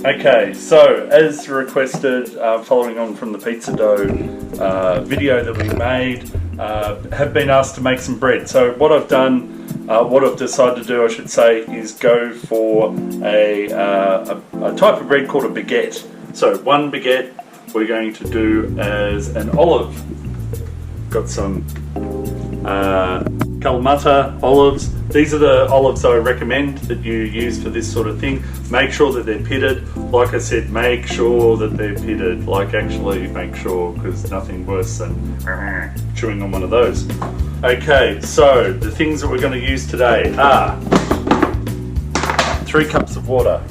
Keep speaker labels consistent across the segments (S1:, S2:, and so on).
S1: Okay, so as requested, following on from the pizza dough video that we made, have been asked to make some bread. So what I've done, what I've decided to do, I should say, is go for a type of bread called a baguette. So one baguette we're going to do as an olive. Got some Kalamata olives. These are the olives I recommend that you use for this sort of thing. Make sure that they're pitted. Like I said, make sure that they're pitted. Like actually make sure, because nothing worse than chewing on one of those. Okay, so the things that we're going to use today are 3 cups of water,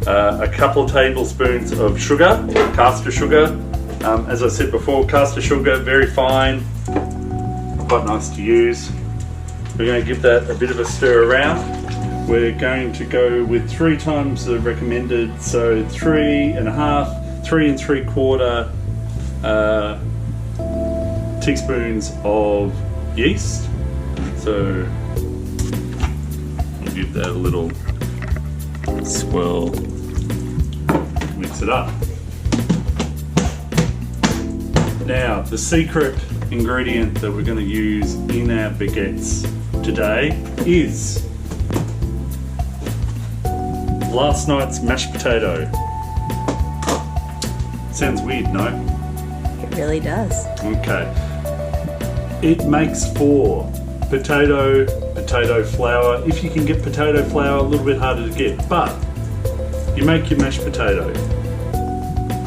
S1: a couple of tablespoons of sugar, caster sugar. As I said before, caster sugar, very fine, quite nice to use. We're going to give that a bit of a stir around. We're going to go with 3 times the recommended, so 3 3¾ teaspoons of yeast. So I'll give that a little swirl, mix it up. Now, the secret ingredient that we're going to use in our baguettes today is last night's mashed potato. Sounds weird, no?
S2: It really does.
S1: Okay. It makes for potato flour. If you can get potato flour, a little bit harder to get, but you make your mashed potato.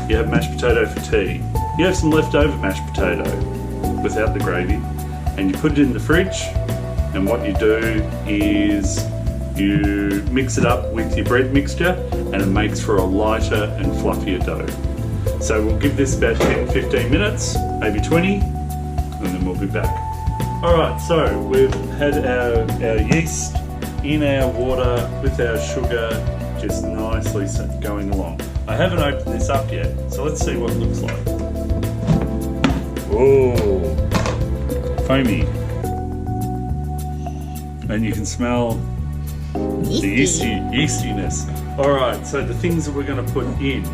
S1: You have mashed potato for tea. You have some leftover mashed potato without the gravy, and you put it in the fridge, and what you do is you mix it up with your bread mixture, and it makes for a lighter and fluffier dough. So we'll give this about 10-15 minutes, maybe 20, and then we'll be back. Alright, so we've had our yeast in our water with our sugar just nicely going along. I haven't opened this up yet, so let's see what it looks like. Oh, foamy. And you can smell the yeastiness. Alright, so the things that we're going to put in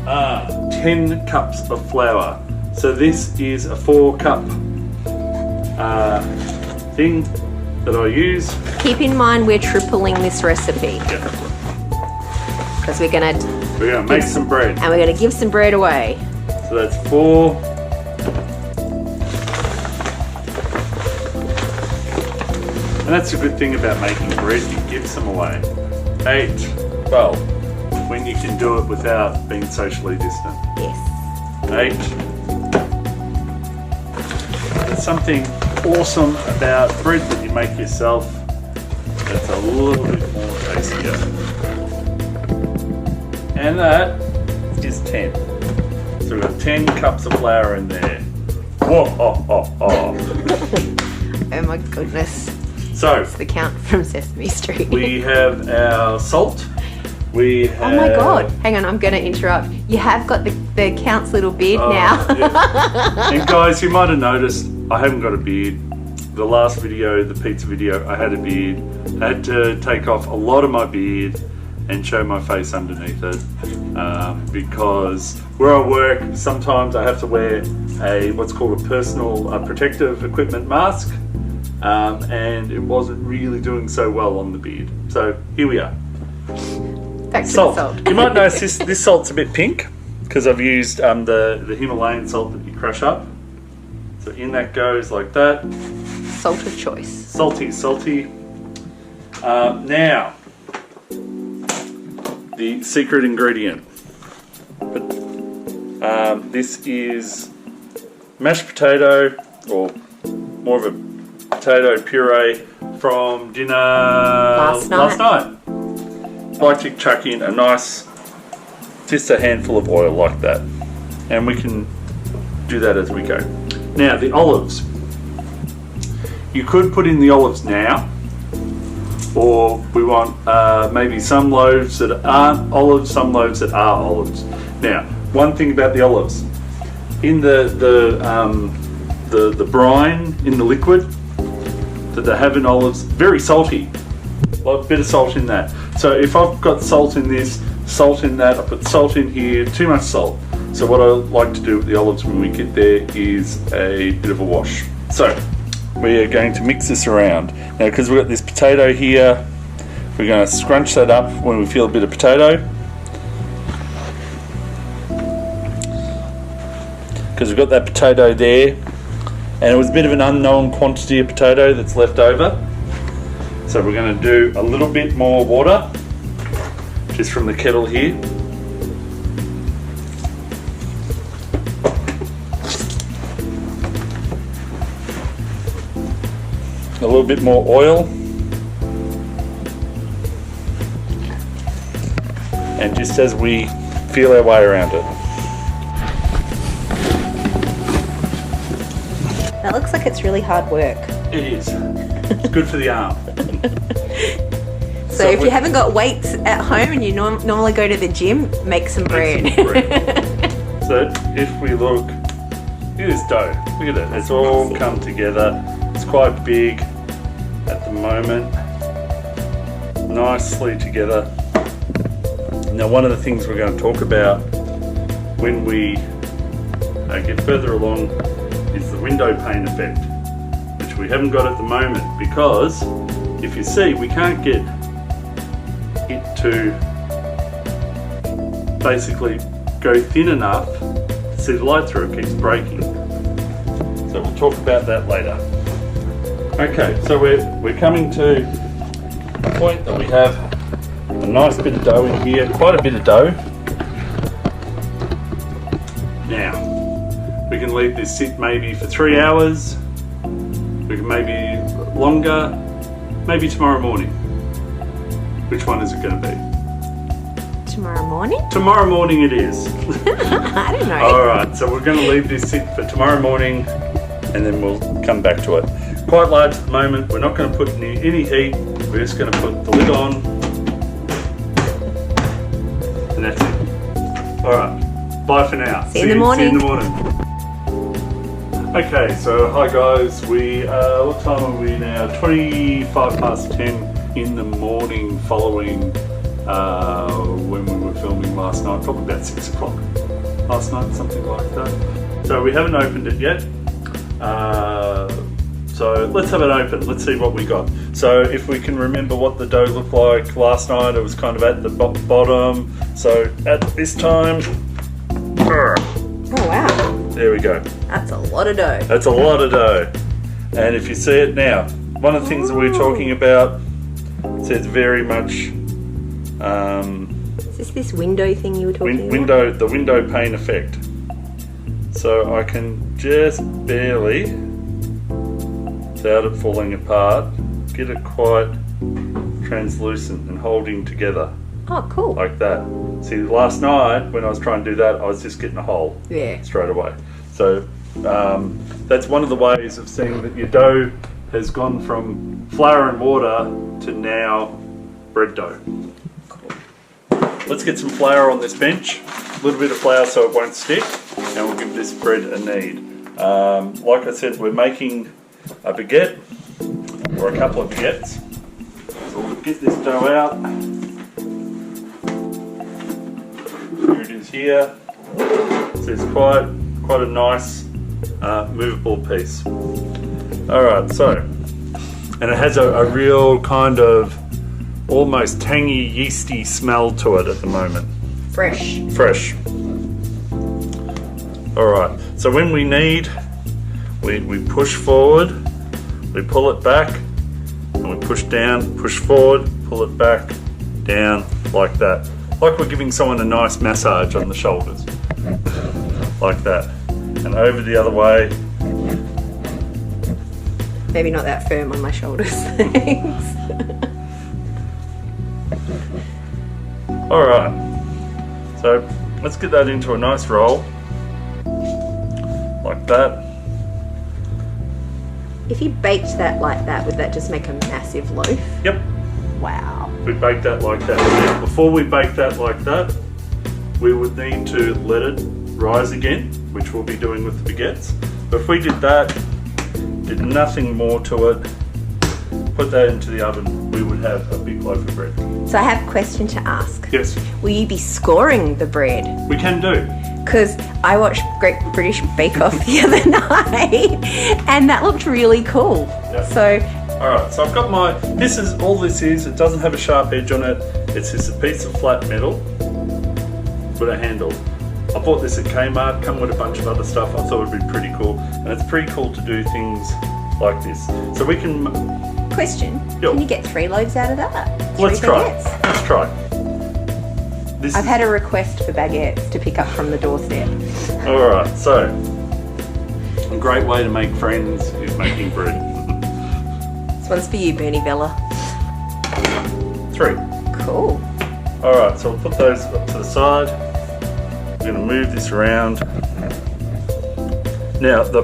S1: are 10 cups of flour. So this is a 4-cup thing that I use.
S2: Keep in mind we're tripling this recipe.
S1: Yeah.
S2: Because we're going to
S1: make some bread.
S2: And we're going to give some bread away.
S1: So that's 4. And that's a good thing about making bread, you give some away. 8. Well, when you can do it without being socially distant.
S2: Yes.
S1: 8. There's something awesome about bread that you make yourself that's a little bit more tastier. And that is 10. So we've got 10 cups of flour in there. Whoa,
S2: Oh my goodness.
S1: So
S2: it's the count from Sesame Street.
S1: We have our salt. We have...
S2: Oh my god, hang on, I'm going to interrupt. You have got the Count's little beard now.
S1: Yeah. And guys, you might have noticed I haven't got a beard. The last video, the pizza video, I had a beard. I had to take off a lot of my beard and show my face underneath it because where I work, sometimes I have to wear what's called a personal protective equipment mask, and it wasn't really doing so well on the beard. So here we are.
S2: Back to the salt.
S1: You might notice this salt's a bit pink because I've used the Himalayan salt that you crush up. So in that goes like that.
S2: Salt of choice.
S1: Salty. Now, the secret ingredient. This is mashed potato, or more of a potato puree from dinner last night. Like to chuck in a nice, just a handful of oil like that, and we can do that as we go. Now the olives, you could put in the olives now, or we want maybe some loaves that aren't olives, some loaves that are olives. Now, one thing about the olives, in the the brine in the liquid that they have in olives, very salty. A bit of salt in that. So if I've got salt in this, salt in that, I put salt in here, too much salt. So what I like to do with the olives when we get there is a bit of a wash. So we are going to mix this around. Now because we've got this potato here, we're going to scrunch that up when we feel a bit of potato. Because we've got that potato there, and it was a bit of an unknown quantity of potato that's left over. So we're going to do a little bit more water, just from the kettle here. A little bit more oil. And just as we feel our way around it.
S2: That looks like it's really hard work.
S1: It is. It's good for the arm.
S2: So if you haven't got weights at home and you normally go to the gym, make some bread.
S1: So if we look at this dough, look at it. It's all come together. It's quite big at the moment. Nicely together. Now one of the things we're going to talk about when we get further along is the window pane effect, which we haven't got at the moment, because if you see, we can't get it to basically go thin enough to see the light through. It keeps breaking. So we'll talk about that later. Okay, so we're coming to a point that we have a nice bit of dough in here, quite a bit of dough. Now, we can leave this sit maybe for 3 hours. We can maybe longer, maybe tomorrow morning. Which one is it going to be?
S2: Tomorrow morning?
S1: Tomorrow morning it is.
S2: I don't know.
S1: Alright, so we're going to leave this sit for tomorrow morning and then we'll come back to it. Quite large at the moment, we're not going to put any heat, we're just going to put the lid on and that's it. Alright, bye for now.
S2: See you in the morning.
S1: See you in the morning. Okay, so hi guys, what time are we now? 10:25 in the morning following when we were filming last night, probably about 6 o'clock last night, something like that. So we haven't opened it yet. So let's have it open, let's see what we got. So if we can remember what the dough looked like last night, it was kind of at the bottom. So at this time,
S2: oh wow.
S1: There we go.
S2: That's a lot of dough.
S1: That's a lot of dough. And if you see it now, one of the things that we were talking about, says very much...
S2: is this window thing you were talking about?
S1: The window pane effect. So I can just barely, without it falling apart, get it quite translucent and holding together.
S2: Oh, cool.
S1: Like that. See, last night when I was trying to do that, I was just getting a hole straight away. So that's one of the ways of seeing that your dough has gone from flour and water to now bread dough. Cool. Let's get some flour on this bench. A little bit of flour so it won't stick, and we'll give this bread a knead. Like I said, we're making a baguette, or a couple of baguettes. So we'll get this dough out. Here it is here. So it's quite a nice movable piece. Alright, so, and it has a real kind of almost tangy, yeasty smell to it at the moment.
S2: Fresh.
S1: Fresh. Alright, so when we knead, we push forward, we pull it back, and we push down, push forward, pull it back, down, like that. Like we're giving someone a nice massage on the shoulders. Like that. And over the other way.
S2: Maybe not that firm on my shoulders, thanks.
S1: Alright. So let's get that into a nice roll. Like that.
S2: If you baked that like that, would that just make a massive loaf?
S1: Yep.
S2: Wow.
S1: We bake that like that. Now, before we bake that like that, we would need to let it rise again, which we'll be doing with the baguettes. But if we did that, did nothing more to it, put that into the oven, we would have a big loaf of bread.
S2: So I have a question to ask.
S1: Yes,
S2: Will you be scoring the bread?
S1: we can do.
S2: Because I watched Great British Bake Off the other night and that looked really cool.
S1: Yep.
S2: So,
S1: Alright, so I've got my, this is, all this is, it doesn't have a sharp edge on it, it's just a piece of flat metal with a handle. I bought this at Kmart, come with a bunch of other stuff, I thought it would be pretty cool, and it's pretty cool to do things like this. So we can,
S2: question,
S1: Yep.
S2: Can you get 3 loaves out of that?
S1: let's
S2: 3
S1: try,
S2: baguettes?
S1: let's try. This
S2: I've had a request for baguettes to pick up from the doorstep.
S1: Alright, so, a great way to make friends is making bread.
S2: This one's for you, Bernie Bella.
S1: 3.
S2: Cool.
S1: Alright, so we'll put those up to the side. We're going to move this around. Now, the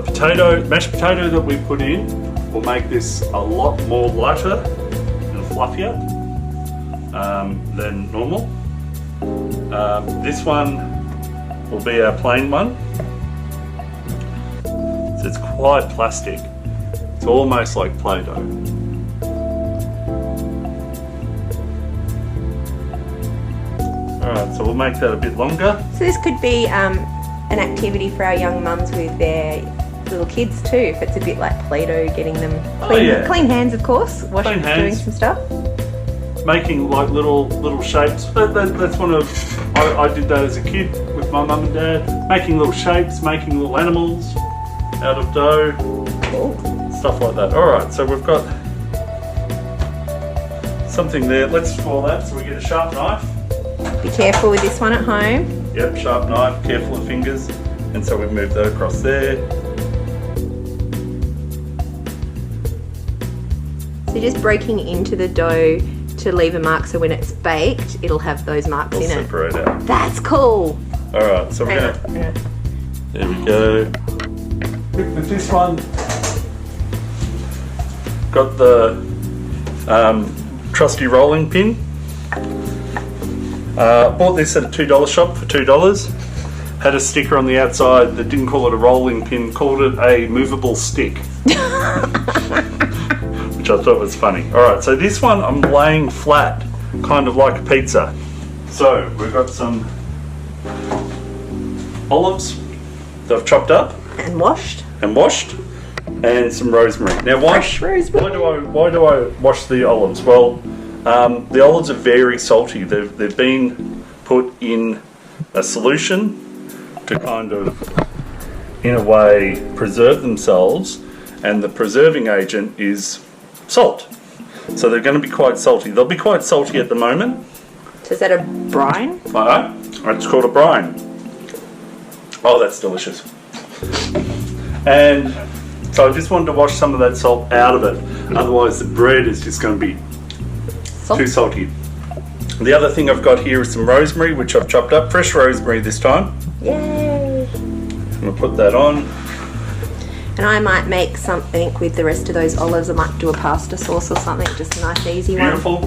S1: mashed potato that we put in will make this a lot more lighter and fluffier than normal. This one will be our plain one. So it's quite plastic. It's almost like Play-Doh. Alright, so we'll make that a bit longer.
S2: So this could be an activity for our young mums with their little kids too, if it's a bit like Play-Doh, getting them clean hands, of course,
S1: Clean hands.
S2: doing some stuff.
S1: Making like little shapes. That's one of, I did that as a kid with my mum and dad. Making little shapes, making little animals out of dough,
S2: Cool.
S1: stuff like that. Alright, so we've got something there. Let's score that so we get a sharp knife.
S2: Be careful with this one at home.
S1: Yep, sharp knife, careful of fingers. And so we've moved that across there.
S2: So just breaking into the dough to leave a mark so when it's baked, it'll have those marks
S1: We'll
S2: in it.
S1: separate out.
S2: That's cool.
S1: Alright, so we're gonna, there we go. With this one, got the trusty rolling pin. Bought this at a $2 shop for $2. Had a sticker on the outside that didn't call it a rolling pin, called it a movable stick. Which I thought was funny. Alright, so this one I'm laying flat, kind of like a pizza. So we've got some olives that I've chopped up
S2: And washed.
S1: and some rosemary. Now
S2: Fresh rosemary.
S1: why do I wash the olives? Well, the olives are very salty. They've been put in a solution to kind of, in a way, preserve themselves, and the preserving agent is salt. So they're going to be quite salty. They'll be quite salty at the moment.
S2: So is that a brine?
S1: It's called a brine. Oh, that's delicious. And so I just wanted to wash some of that salt out of it. Otherwise the bread is just going to be too salty. The other thing I've got here is some rosemary, which I've chopped up. Fresh rosemary this time.
S2: Yay!
S1: I'm going to put that on.
S2: And I might make something with the rest of those olives. I might do a pasta sauce or something, just a nice easy one.
S1: Beautiful.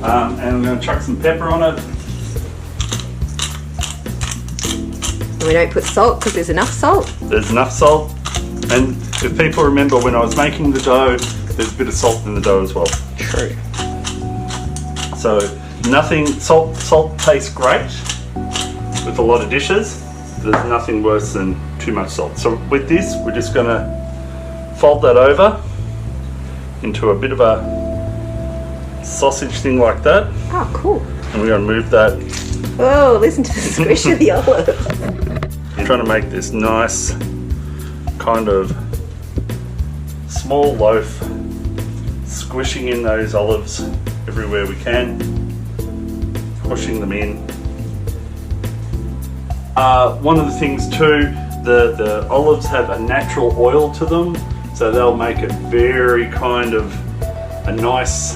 S1: And I'm going to chuck some pepper on it.
S2: And we don't put salt because there's enough salt.
S1: There's enough salt. And if people remember when I was making the dough, there's a bit of salt in the dough as well.
S2: True.
S1: So nothing, salt tastes great with a lot of dishes. There's nothing worse than too much salt. So with this, we're just going to fold that over into a bit of a sausage thing like that.
S2: Oh, cool.
S1: And we're going to move that.
S2: Oh, listen to the squish of the olive.
S1: I'm trying to make this nice kind of small loaf, squishing in those olives everywhere we can, pushing them in. One of the things too, the olives have a natural oil to them, so they'll make it very kind of a nice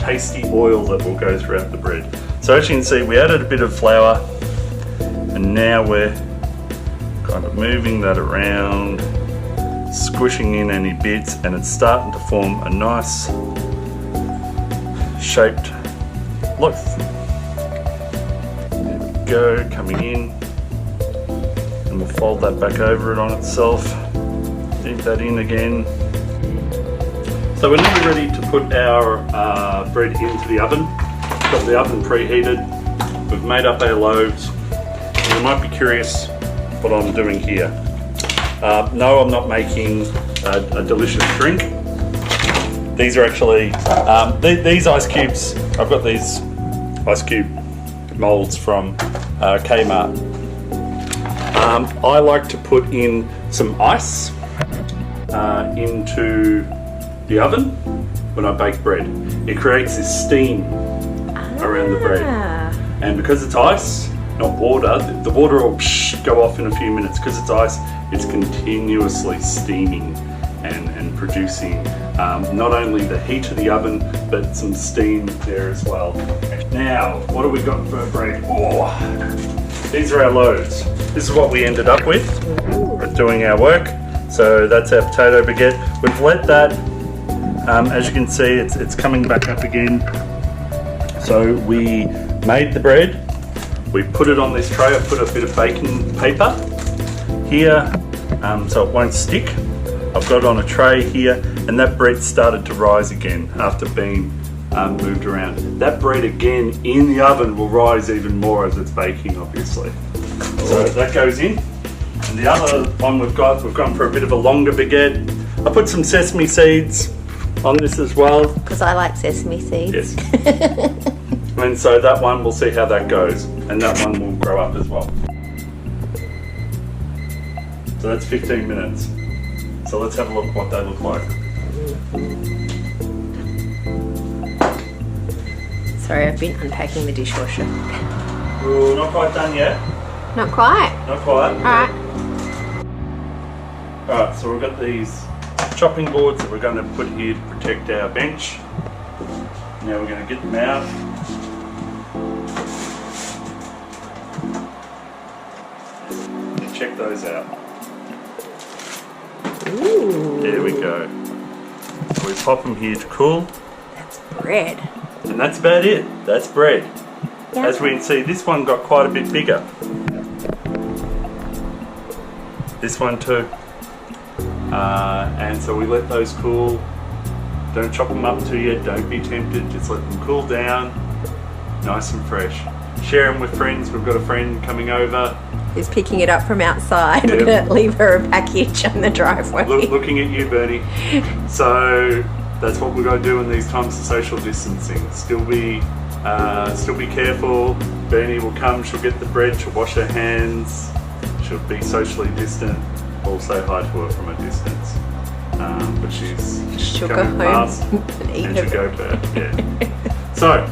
S1: tasty oil that will go throughout the bread. So as you can see, we added a bit of flour, and now we're kind of moving that around, squishing in any bits, and it's starting to form a nice shaped loaf. There we go, coming in. And we'll fold that back over it on itself. Feed that in again. So we're now ready to put our bread into the oven. Got the oven preheated. We've made up our loaves. You might be curious what I'm doing here. No, I'm not making a delicious drink. These are actually, these ice cubes, I've got these ice cube molds from Kmart. I like to put in some ice into the oven when I bake bread. It creates this steam around the bread. And because it's ice, not water, the water will go off in a few minutes. Because it's ice, it's continuously steaming and producing not only the heat of the oven, but some steam there as well. Now, what have we got for bread? Oh, these are our loaves. This is what we ended up with doing our work. So that's our potato baguette. We've let that, as you can see, it's coming back up again. So we made the bread. We put it on this tray. I put a bit of baking paper here so it won't stick. I've got it on a tray here, and that bread started to rise again after being moved around. That bread again in the oven will rise even more as it's baking, obviously. So that goes in. And the other one we've gone for a bit of a longer baguette. I put some sesame seeds on this as well. Because
S2: I like sesame seeds.
S1: Yes. And so that one, we'll see how that goes. And that one will grow up as well. So that's 15 minutes. So let's have a look what they look like.
S2: Sorry, I've been unpacking the dishwasher.
S1: Ooh, not quite done yet.
S2: Not quite?
S1: Not quite.
S2: Alright.
S1: Alright, so we've got these chopping boards that we're going to put here to protect our bench. Now we're going to get them out. And check those out.
S2: Ooh.
S1: There we go. So we pop them here to cool.
S2: That's bread.
S1: And that's about it. That's bread.
S2: Yeah.
S1: As we can see, this one got quite a bit bigger. This one too. And so we let those cool. Don't chop them up too yet, don't be tempted, just let them cool down, nice and fresh. Share them with friends. We've got a friend coming over.
S2: Who's picking it up from outside.
S1: Yep.
S2: We're going to leave her a package on the driveway.
S1: Looking at you, Bernie. So that's what we've got to do in these times of social distancing. Still be careful. Bernie will come, she'll get the bread, she'll wash her hands, she'll be socially distant. We'll say hi to her from a distance. But she'll coming
S2: go home
S1: past
S2: and eat
S1: and
S2: her
S1: she'll go back. Yeah. So,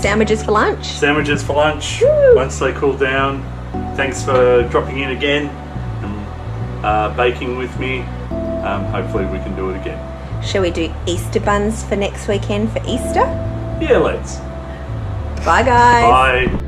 S2: sandwiches for lunch.
S1: Sandwiches for lunch.
S2: Woo!
S1: Once they cool down. Thanks for dropping in again and baking with me. Hopefully we can do it again.
S2: Shall we do Easter buns for next weekend for Easter?
S1: Yeah, let's.
S2: Bye guys.
S1: Bye.